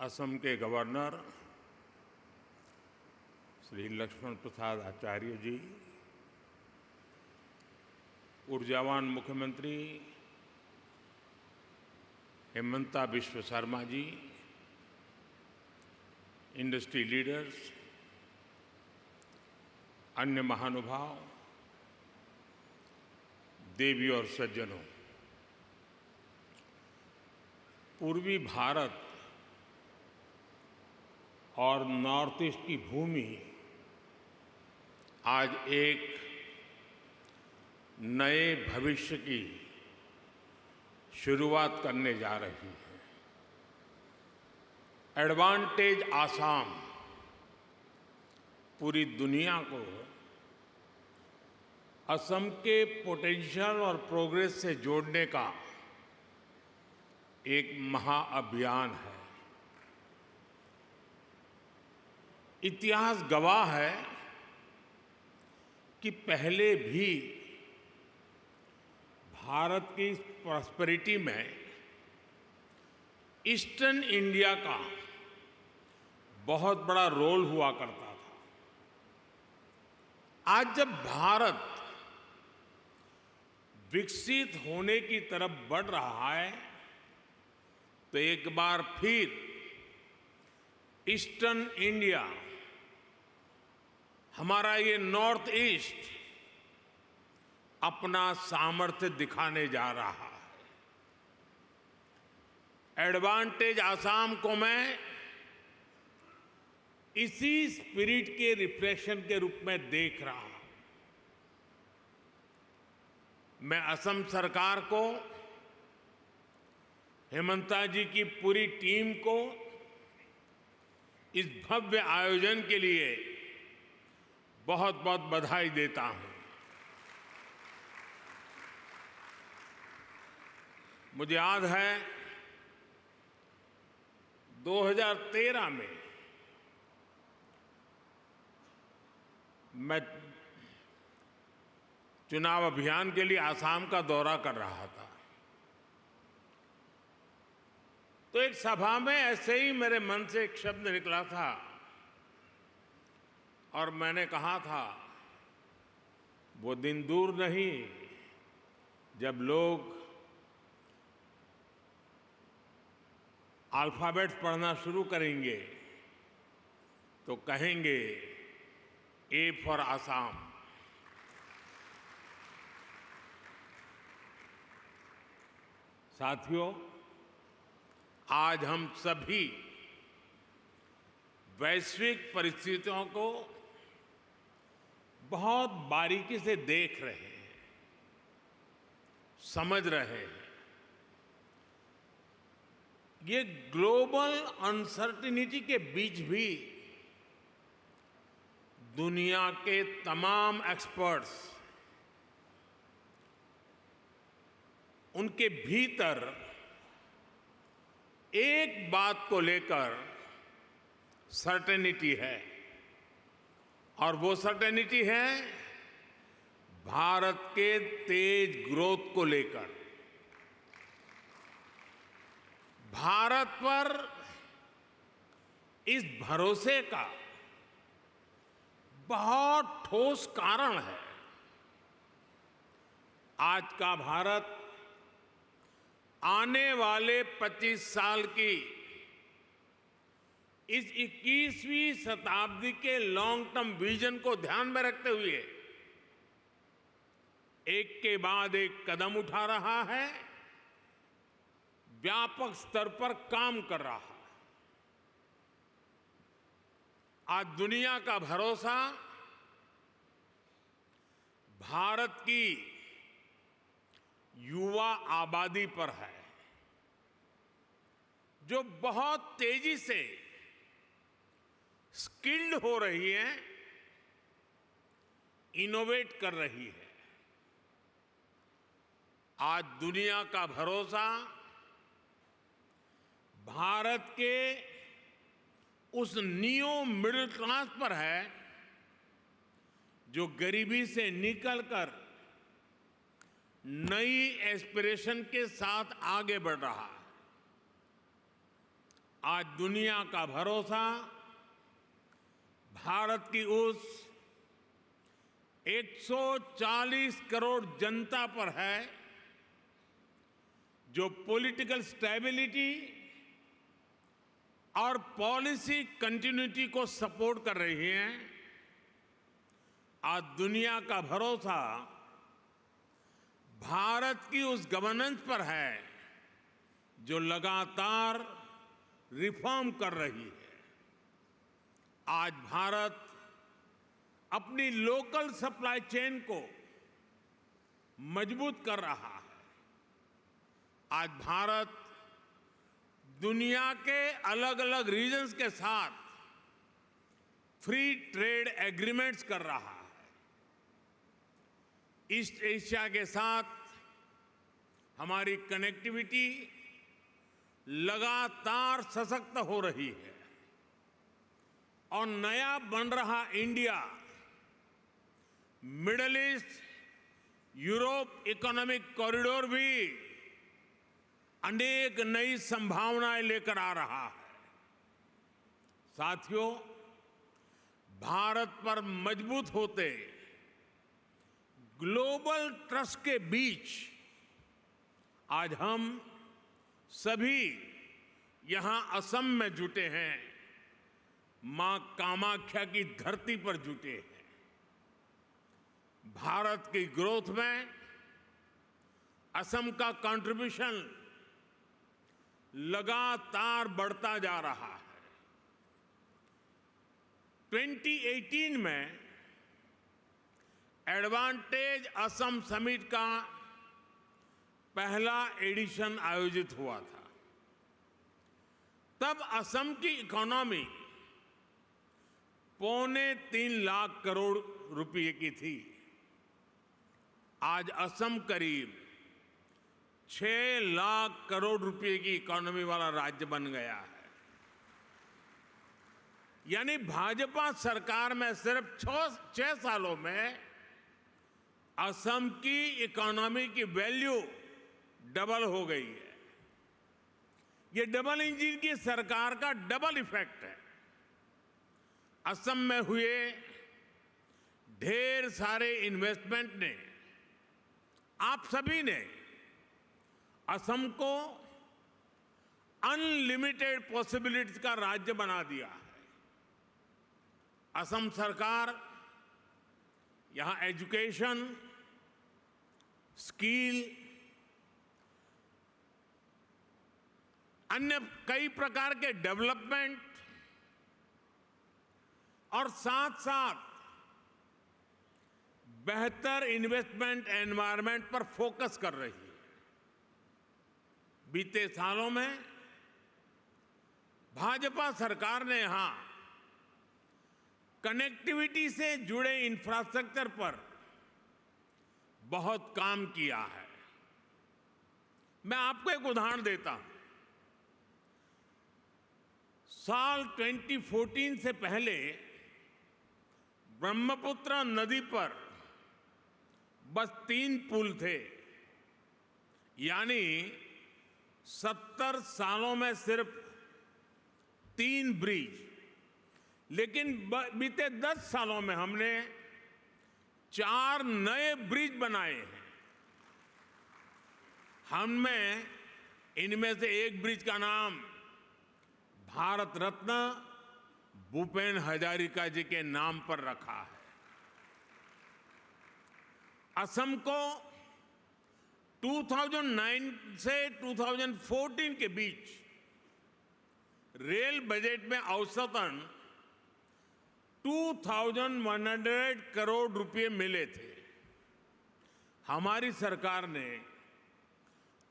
असम के गवर्नर श्री लक्ष्मण प्रसाद आचार्य जी, ऊर्जावान मुख्यमंत्री हेमंता बिश्व शर्मा जी, इंडस्ट्री लीडर्स, अन्य महानुभाव, देवी और सज्जनों, पूर्वी भारत और नॉर्थ ईस्ट की भूमि आज एक नए भविष्य की शुरुआत करने जा रही है। एडवांटेज आसाम पूरी दुनिया को असम के पोटेंशियल और प्रोग्रेस से जोड़ने का एक महाअभियान है। इतिहास गवाह है कि पहले भी भारत की प्रॉस्पेरिटी में ईस्टर्न इंडिया का बहुत बड़ा रोल हुआ करता था। आज जब भारत विकसित होने की तरफ बढ़ रहा है तो एक बार फिर ईस्टर्न इंडिया, हमारा ये नॉर्थ ईस्ट अपना सामर्थ्य दिखाने जा रहा है। एडवांटेज आसाम को मैं इसी स्पिरिट के रिफ्लेक्शन के रूप में देख रहा हूं। मैं असम सरकार को, हेमंता जी की पूरी टीम को इस भव्य आयोजन के लिए बहुत बहुत बधाई देता हूं। मुझे याद है 2013 में मैं चुनाव अभियान के लिए आसाम का दौरा कर रहा था, तो एक सभा में ऐसे ही मेरे मन से एक शब्द निकला था और मैंने कहा था, वो दिन दूर नहीं जब लोग अल्फाबेट्स पढ़ना शुरू करेंगे तो कहेंगे ए फॉर आसाम। साथियों, आज हम सभी वैश्विक परिस्थितियों को बहुत बारीकी से देख रहे हैं, समझ रहे हैं। ये ग्लोबल अनसर्टेनिटी के बीच भी दुनिया के तमाम एक्सपर्ट्स उनके भीतर एक बात को लेकर सर्टेनिटी है, और वो सर्टेनिटी है भारत के तेज ग्रोथ को लेकर। भारत पर इस भरोसे का बहुत ठोस कारण है। आज का भारत आने वाले 25 साल की इस 21वीं शताब्दी के लॉन्ग टर्म विजन को ध्यान में रखते हुए एक के बाद एक कदम उठा रहा है, व्यापक स्तर पर काम कर रहा है। आज दुनिया का भरोसा भारत की युवा आबादी पर है, जो बहुत तेजी से स्किल्ड हो रही है, इनोवेट कर रही है। आज दुनिया का भरोसा भारत के उस नियो मिडिल क्लास पर है जो गरीबी से निकलकर नई एस्पिरेशन के साथ आगे बढ़ रहा है। आज दुनिया का भरोसा भारत की उस 140 करोड़ जनता पर है जो पॉलिटिकल स्टेबिलिटी और पॉलिसी कंटिन्यूटी को सपोर्ट कर रही हैं। आज दुनिया का भरोसा भारत की उस गवर्नेंस पर है जो लगातार रिफॉर्म कर रही है। आज भारत अपनी लोकल सप्लाई चेन को मजबूत कर रहा है। आज भारत दुनिया के अलग अलग रीजन्स के साथ फ्री ट्रेड एग्रीमेंट्स कर रहा है। ईस्ट एशिया के साथ हमारी कनेक्टिविटी लगातार सशक्त हो रही है और नया बन रहा India middle east Europe economic corridor भी अनेक नई संभावनाएं लेकर आ रहा है। साथियों, भारत पर मजबूत होते ग्लोबल ट्रस्ट के बीच आज हम सभी यहां असम में जुटे हैं, मां कामाख्या की धरती पर जुटे हैं। भारत की ग्रोथ में असम का कंट्रीब्यूशन लगातार बढ़ता जा रहा है। 2018 में एडवांटेज असम समिट का पहला एडिशन आयोजित हुआ था। तब असम की इकोनॉमी 3.25 लाख करोड़ रुपए की थी। आज असम करीब 6 लाख करोड़ रुपए की इकोनॉमी वाला राज्य बन गया है। यानी भाजपा सरकार में सिर्फ 6 सालों में असम की इकोनॉमी की वैल्यू डबल हो गई है। ये डबल इंजन की सरकार का डबल इफेक्ट है। असम में हुए ढेर सारे इन्वेस्टमेंट ने, आप सभी ने असम को अनलिमिटेड पॉसिबिलिटीज का राज्य बना दिया है। असम सरकार यहां एजुकेशन, स्किल, अन्य कई प्रकार के डेवलपमेंट और साथ साथ बेहतर इन्वेस्टमेंट एनवायरनमेंट पर फोकस कर रही है। बीते सालों में भाजपा सरकार ने यहां कनेक्टिविटी से जुड़े इंफ्रास्ट्रक्चर पर बहुत काम किया है। मैं आपको एक उदाहरण देता हूं। साल 2014 से पहले ब्रह्मपुत्र नदी पर बस 3 पुल थे। यानी 70 सालों में सिर्फ 3 ब्रिज। लेकिन बीते 10 सालों में हमने 4 नए ब्रिज बनाए हैं। हमने इनमें से एक ब्रिज का नाम भारत रत्न भूपेन हजारिका जी के नाम पर रखा है। असम को 2009 से 2014 के बीच रेल बजट में औसतन 2,100 करोड़ रुपए मिले थे। हमारी सरकार ने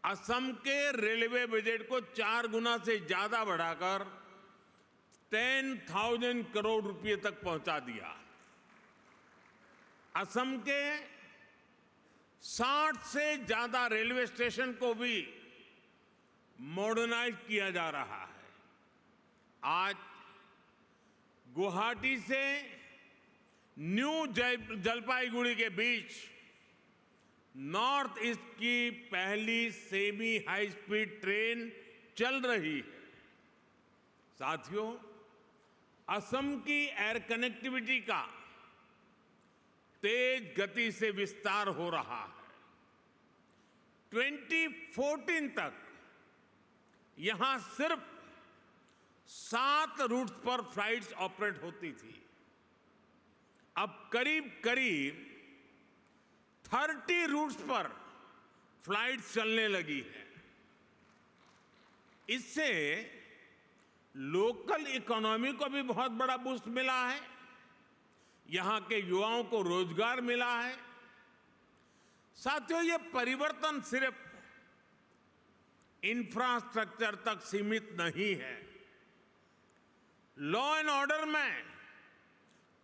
असम के रेलवे बजट को 4 गुना से ज्यादा बढ़ाकर 10,000 करोड़ रुपए तक पहुंचा दिया। असम के 60 से ज्यादा रेलवे स्टेशन को भी मॉडर्नाइज किया जा रहा है। आज गुवाहाटी से न्यू जलपाईगुड़ी के बीच नॉर्थ ईस्ट की पहली सेमी हाई स्पीड ट्रेन चल रही है। साथियों, असम की एयर कनेक्टिविटी का तेज गति से विस्तार हो रहा है। 2014 तक यहां सिर्फ 7 रूट्स पर फ्लाइट्स ऑपरेट होती थी। अब करीब करीब 30 रूट्स पर फ्लाइट्स चलने लगी है। इससे लोकल इकोनॉमी को भी बहुत बड़ा बूस्ट मिला है, यहां के युवाओं को रोजगार मिला है। साथियों, ये परिवर्तन सिर्फ इंफ्रास्ट्रक्चर तक सीमित नहीं है। लॉ एंड ऑर्डर में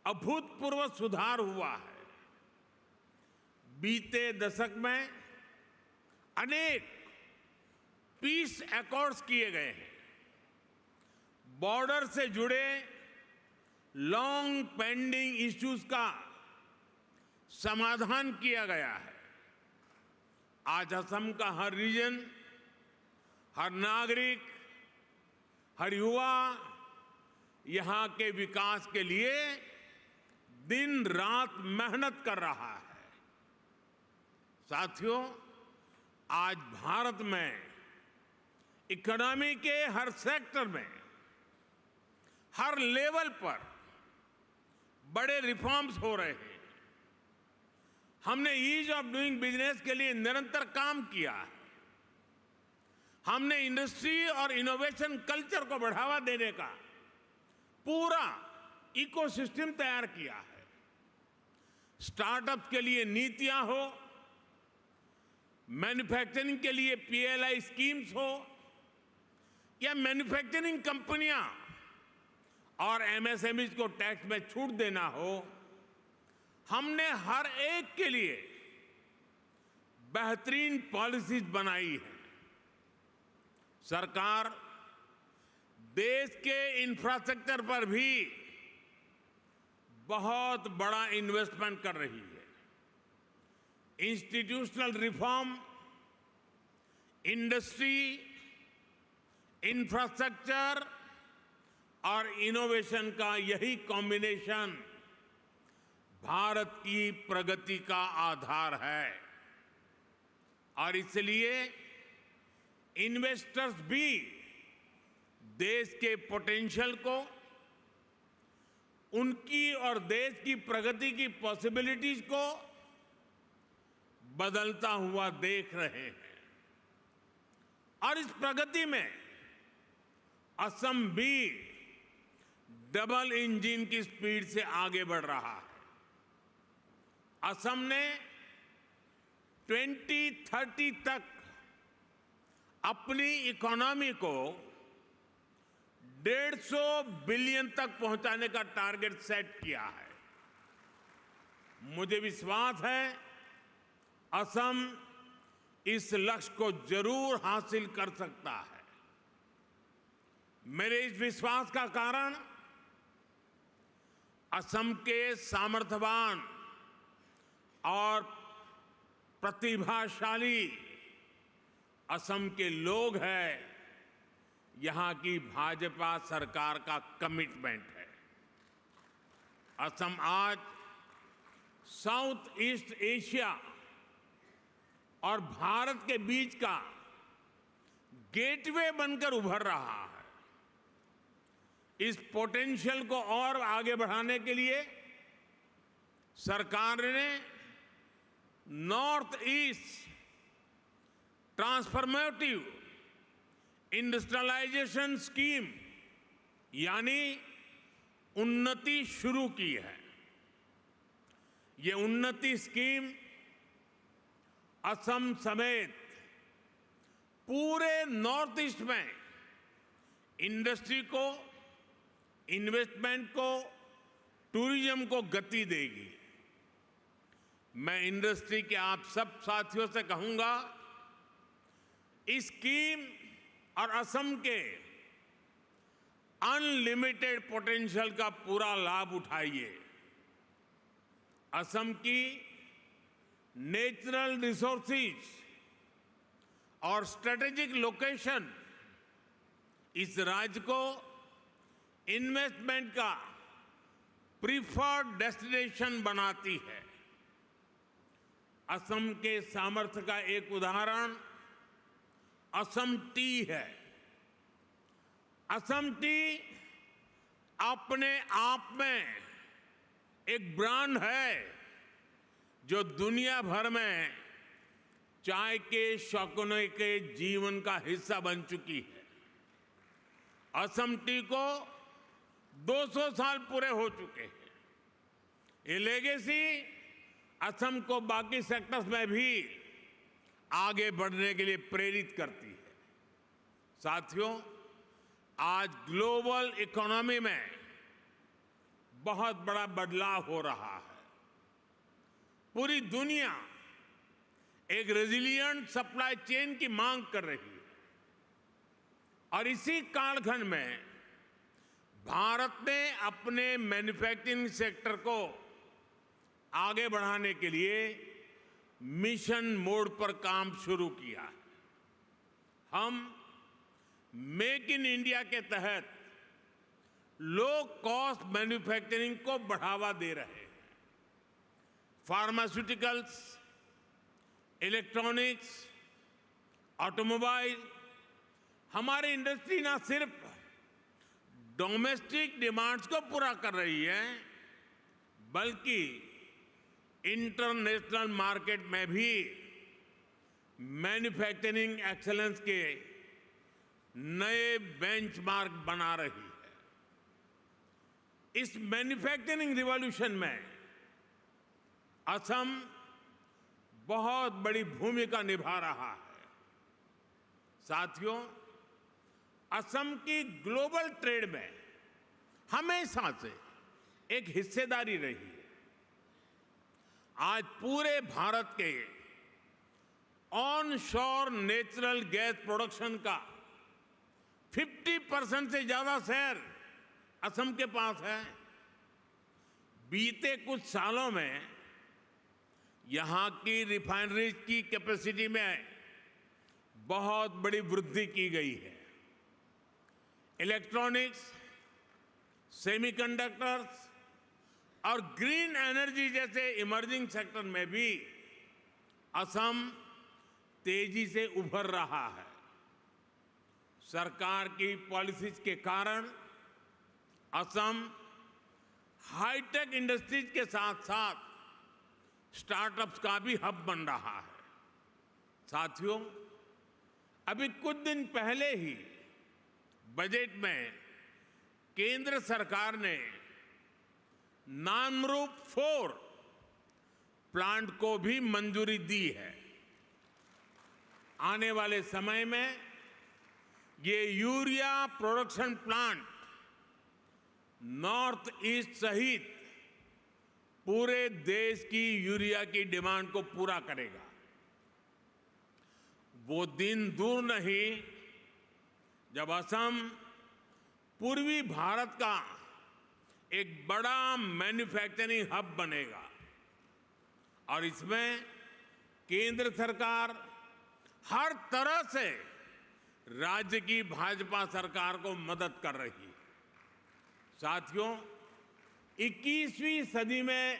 अभूतपूर्व सुधार हुआ है। बीते दशक में अनेक पीस एकॉर्ड्स किए गए हैं। बॉर्डर से जुड़े लॉन्ग पेंडिंग इश्यूज का समाधान किया गया है। आज असम का हर रीजन, हर नागरिक, हर युवा यहां के विकास के लिए दिन रात मेहनत कर रहा है। साथियों, आज भारत में इकोनॉमी के हर सेक्टर में, हर लेवल पर बड़े रिफॉर्म्स हो रहे हैं। हमने ईज ऑफ डूइंग बिजनेस के लिए निरंतर काम किया है। हमने इंडस्ट्री और इनोवेशन कल्चर को बढ़ावा देने का पूरा इकोसिस्टम तैयार किया है। स्टार्टअप्स के लिए नीतियां हो, मैन्युफैक्चरिंग के लिए पीएलआई स्कीम्स हो, या मैन्युफैक्चरिंग कंपनियां और एमएसएमईज को टैक्स में छूट देना हो, हमने हर एक के लिए बेहतरीन पॉलिसीज बनाई है। सरकार देश के इंफ्रास्ट्रक्चर पर भी बहुत बड़ा इन्वेस्टमेंट कर रही है। इंस्टीट्यूशनल रिफॉर्म, इंडस्ट्री, इंफ्रास्ट्रक्चर और इनोवेशन का यही कॉम्बिनेशन भारत की प्रगति का आधार है। और इसलिए इन्वेस्टर्स भी देश के पोटेंशियल को, उनकी और देश की प्रगति की पॉसिबिलिटीज को बदलता हुआ देख रहे हैं। और इस प्रगति में असम भी डबल इंजन की स्पीड से आगे बढ़ रहा है। असम ने 2030 तक अपनी इकोनॉमी को 150 बिलियन तक पहुंचाने का टारगेट सेट किया है। मुझे विश्वास है असम इस लक्ष्य को जरूर हासिल कर सकता है। मेरे इस विश्वास का कारण असम के सामर्थ्यवान और प्रतिभाशाली असम के लोग हैं, यहां की भाजपा सरकार का कमिटमेंट है। असम आज साउथ ईस्ट एशिया और भारत के बीच का गेटवे बनकर उभर रहा है। इस पोटेंशियल को और आगे बढ़ाने के लिए सरकार ने north east transformative industrialization scheme यानी उन्नति शुरू की है। ये उन्नति स्कीम असम समेत पूरे नॉर्थ ईस्ट में इंडस्ट्री को, इन्वेस्टमेंट को, टूरिज्म को गति देगी। मैं इंडस्ट्री के आप सब साथियों से कहूंगा, इस स्कीम और असम के अनलिमिटेड पोटेंशियल का पूरा लाभ उठाइए। असम की नेचुरल रिसोर्सेज और स्ट्रेटेजिक लोकेशन इस राज्य को इन्वेस्टमेंट का प्रीफर्ड डेस्टिनेशन बनाती है। असम के सामर्थ्य का एक उदाहरण असम टी है। असम टी अपने आप में एक ब्रांड है जो दुनिया भर में चाय के शौकीनों के जीवन का हिस्सा बन चुकी है। असम टी को 200 साल पूरे हो चुके हैं। ये लेगेसी असम को बाकी सेक्टर्स में भी आगे बढ़ने के लिए प्रेरित करती है। साथियों, आज ग्लोबल इकोनॉमी में बहुत बड़ा बदलाव हो रहा है। पूरी दुनिया एक रेजिलिएंट सप्लाई चेन की मांग कर रही है और इसी कालखंड में भारत ने अपने मैन्युफैक्चरिंग सेक्टर को आगे बढ़ाने के लिए मिशन मोड पर काम शुरू किया है। हम मेक इन इंडिया के तहत लो कॉस्ट मैन्युफैक्चरिंग को बढ़ावा दे रहे हैं। फार्मास्यूटिकल्स, इलेक्ट्रॉनिक्स, ऑटोमोबाइल, हमारी इंडस्ट्री ना सिर्फ डोमेस्टिक डिमांड्स को पूरा कर रही है, बल्कि इंटरनेशनल मार्केट में भी मैन्युफैक्चरिंग एक्सेलेंस के नए बेंचमार्क बना रही है। इस मैन्युफैक्चरिंग रिवॉल्यूशन में असम बहुत बड़ी भूमिका निभा रहा है। साथियों, असम की ग्लोबल ट्रेड में हमेशा से एक हिस्सेदारी रही है। आज पूरे भारत के ऑन शोर नेचुरल गैस प्रोडक्शन का 50% से ज्यादा शेयर असम के पास है। बीते कुछ सालों में यहां की रिफाइनरीज की कैपेसिटी में बहुत बड़ी वृद्धि की गई है। इलेक्ट्रॉनिक्स, सेमीकंडक्टर्स और ग्रीन एनर्जी जैसे इमर्जिंग सेक्टर में भी असम तेजी से उभर रहा है। सरकार की पॉलिसीज के कारण असम हाईटेक इंडस्ट्रीज के साथ साथ स्टार्टअप्स का भी हब बन रहा है। साथियों, अभी कुछ दिन पहले ही बजट में केंद्र सरकार ने नामरूप 4 प्लांट को भी मंजूरी दी है। आने वाले समय में ये urea production plant north east सहित पूरे देश की यूरिया की डिमांड को पूरा करेगा। वो दिन दूर नहीं जब असम पूर्वी भारत का एक बड़ा मैन्युफैक्चरिंग हब बनेगा और इसमें केंद्र सरकार हर तरह से राज्य की भाजपा सरकार को मदद कर रही है। साथियों, 21वीं सदी में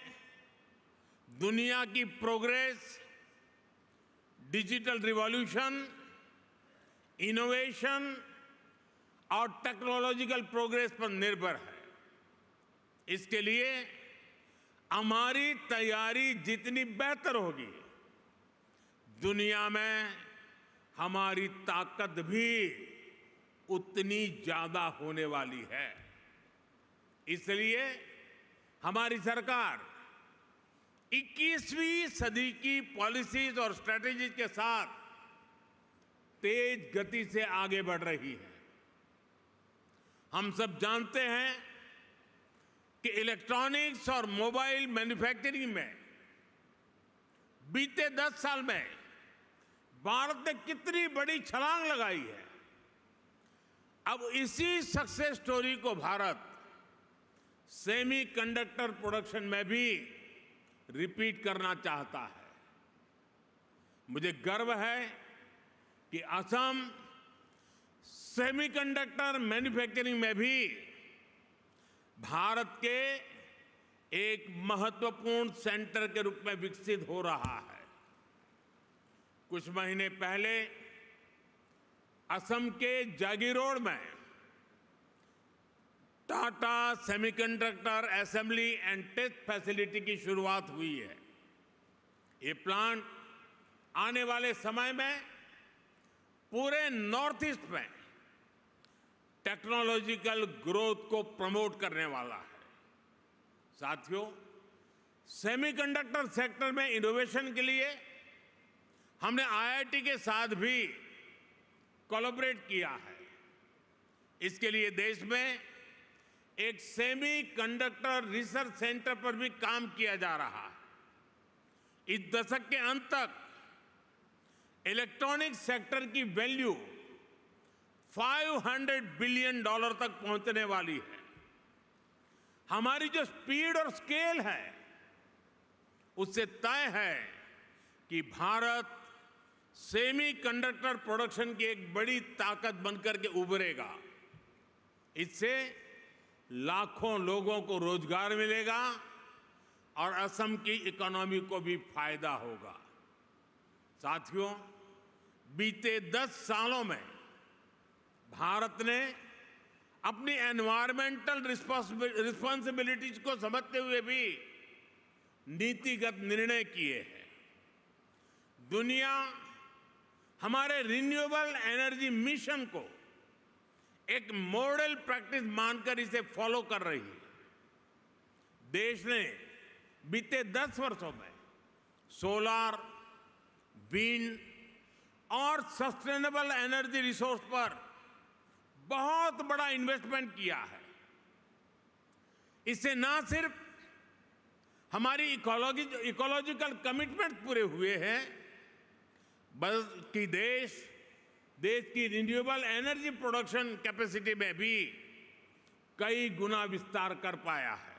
दुनिया की प्रोग्रेस डिजिटल रिवॉल्यूशन, इनोवेशन और टेक्नोलॉजिकल प्रोग्रेस पर निर्भर है। इसके लिए हमारी तैयारी जितनी बेहतर होगी, दुनिया में हमारी ताकत भी उतनी ज्यादा होने वाली है। इसलिए हमारी सरकार 21वीं सदी की पॉलिसीज और स्ट्रेटेजीज के साथ तेज गति से आगे बढ़ रही है। हम सब जानते हैं कि इलेक्ट्रॉनिक्स और मोबाइल मैन्युफैक्चरिंग में बीते 10 साल में भारत ने कितनी बड़ी छलांग लगाई है। अब इसी सक्सेस स्टोरी को भारत सेमीकंडक्टर प्रोडक्शन में भी रिपीट करना चाहता है। मुझे गर्व है कि असम सेमीकंडक्टर मैन्युफैक्चरिंग में भी भारत के एक महत्वपूर्ण सेंटर के रूप में विकसित हो रहा है। कुछ महीने पहले असम के जागीरोड में Tata semiconductor assembly and test facility की शुरुआत हुई है। ये प्लांट आने वाले समय में पूरे नॉर्थ ईस्ट में टेक्नोलॉजिकल ग्रोथ को प्रमोट करने वाला है। साथियों, सेमीकंडक्टर सेक्टर में इनोवेशन के लिए हमने आईआईटी के साथ भी कोलैबोरेट किया है। इसके लिए देश में एक सेमीकंडक्टर रिसर्च सेंटर पर भी काम किया जा रहा है। इस दशक के अंत तक इलेक्ट्रॉनिक सेक्टर की वैल्यू $500 बिलियन तक पहुंचने वाली है। हमारी जो स्पीड और स्केल है उससे तय है कि भारत सेमीकंडक्टर प्रोडक्शन की एक बड़ी ताकत बनकर के उभरेगा। इससे लाखों लोगों को रोजगार मिलेगा और असम की इकोनॉमी को भी फायदा होगा। साथियों, बीते 10 सालों में भारत ने अपनी एनवायरमेंटल रिस्पॉन्सिबिलिटीज को समझते हुए भी नीतिगत निर्णय किए हैं। दुनिया हमारे रिन्यूएबल एनर्जी मिशन को एक मॉडल प्रैक्टिस मानकर इसे फॉलो कर रही है। देश ने बीते 10 वर्षों में सोलर, विंड और सस्टेनेबल एनर्जी रिसोर्स पर बहुत बड़ा इन्वेस्टमेंट किया है। इससे न सिर्फ हमारी इकोलॉजिकल कमिटमेंट पूरे हुए हैं, बल्कि देश की रिन्यूएबल एनर्जी प्रोडक्शन कैपेसिटी में भी कई गुना विस्तार कर पाया है।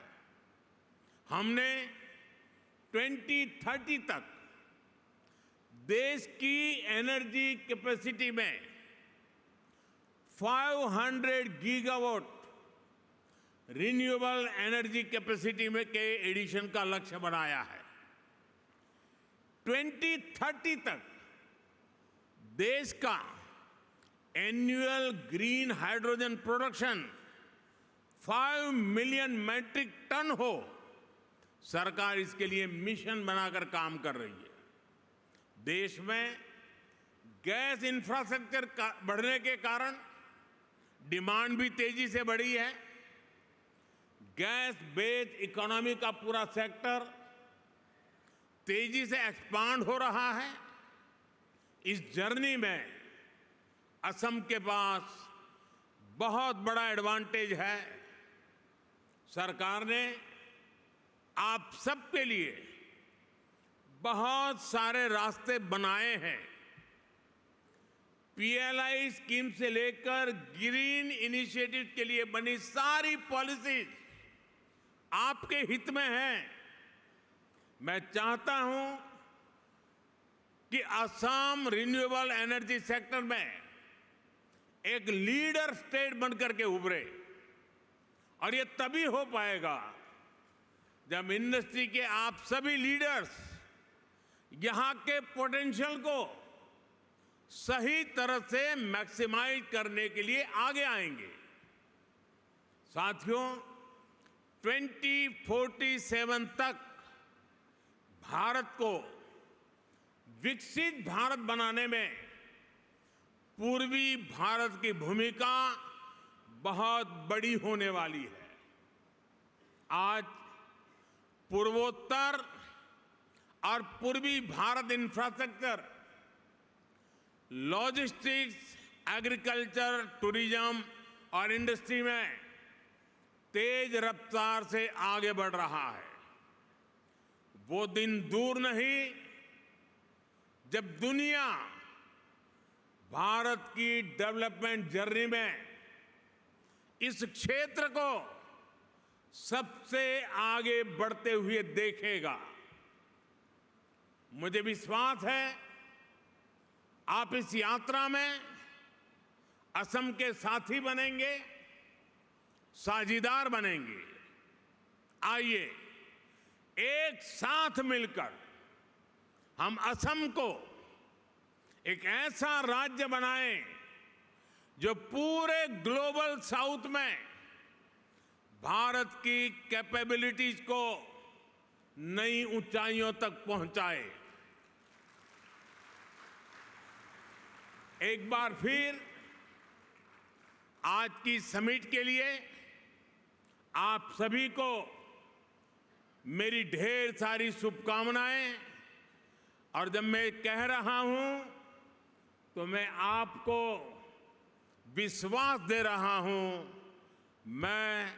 हमने 2030 तक देश की एनर्जी कैपेसिटी में 500 गीगावाट रिन्यूएबल एनर्जी कैपेसिटी में के एडिशन का लक्ष्य बनाया है। 2030 तक देश का annual green hydrogen production 5 million metric tonne हो, सरकार इसके लिए मिशन बनाकर काम कर रही है। देश में गैस इंफ्रास्ट्रक्चर बढ़ने के कारण डिमांड भी तेजी से बढ़ी है। गैस बेस्ड इकोनॉमी का पूरा सेक्टर तेजी से एक्सपांड हो रहा है। इस जर्नी में असम के पास बहुत बड़ा एडवांटेज है। सरकार ने आप सबके लिए बहुत सारे रास्ते बनाए हैं। पीएलआई स्कीम से लेकर ग्रीन इनिशिएटिव के लिए बनी सारी पॉलिसीज आपके हित में हैं। मैं चाहता हूं कि असम रिन्यूएबल एनर्जी सेक्टर में एक लीडर स्टेट बनकर के उभरे, और ये तभी हो पाएगा जब इंडस्ट्री के आप सभी लीडर्स यहां के पोटेंशियल को सही तरह से मैक्सिमाइज करने के लिए आगे आएंगे। साथियों, 2047 तक भारत को विकसित भारत बनाने में पूर्वी भारत की भूमिका बहुत बड़ी होने वाली है। आज पूर्वोत्तर और पूर्वी Bharat infrastructure, logistics, agriculture, tourism और इंडस्ट्री में तेज रफ्तार से आगे बढ़ रहा है। वो दिन दूर नहीं जब दुनिया भारत की डेवलपमेंट जर्नी में इस क्षेत्र को सबसे आगे बढ़ते हुए देखेगा। मुझे विश्वास है आप इस यात्रा में असम के साथी बनेंगे, साझीदार बनेंगे। आइए एक साथ मिलकर हम असम को एक ऐसा राज्य बनाएं जो पूरे ग्लोबल साउथ में भारत की कैपेबिलिटीज को नई ऊंचाइयों तक पहुंचाए। एक बार फिर आज की समिट के लिए आप सभी को मेरी ढेर सारी शुभकामनाएं। और जब मैं कह रहा हूं तो मैं आपको विश्वास दे रहा हूं, मैं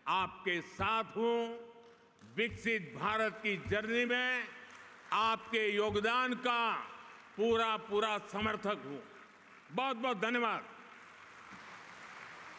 आपके साथ हूं। विकसित भारत की जर्नी में आपके योगदान का पूरा समर्थक हूं। बहुत बहुत धन्यवाद।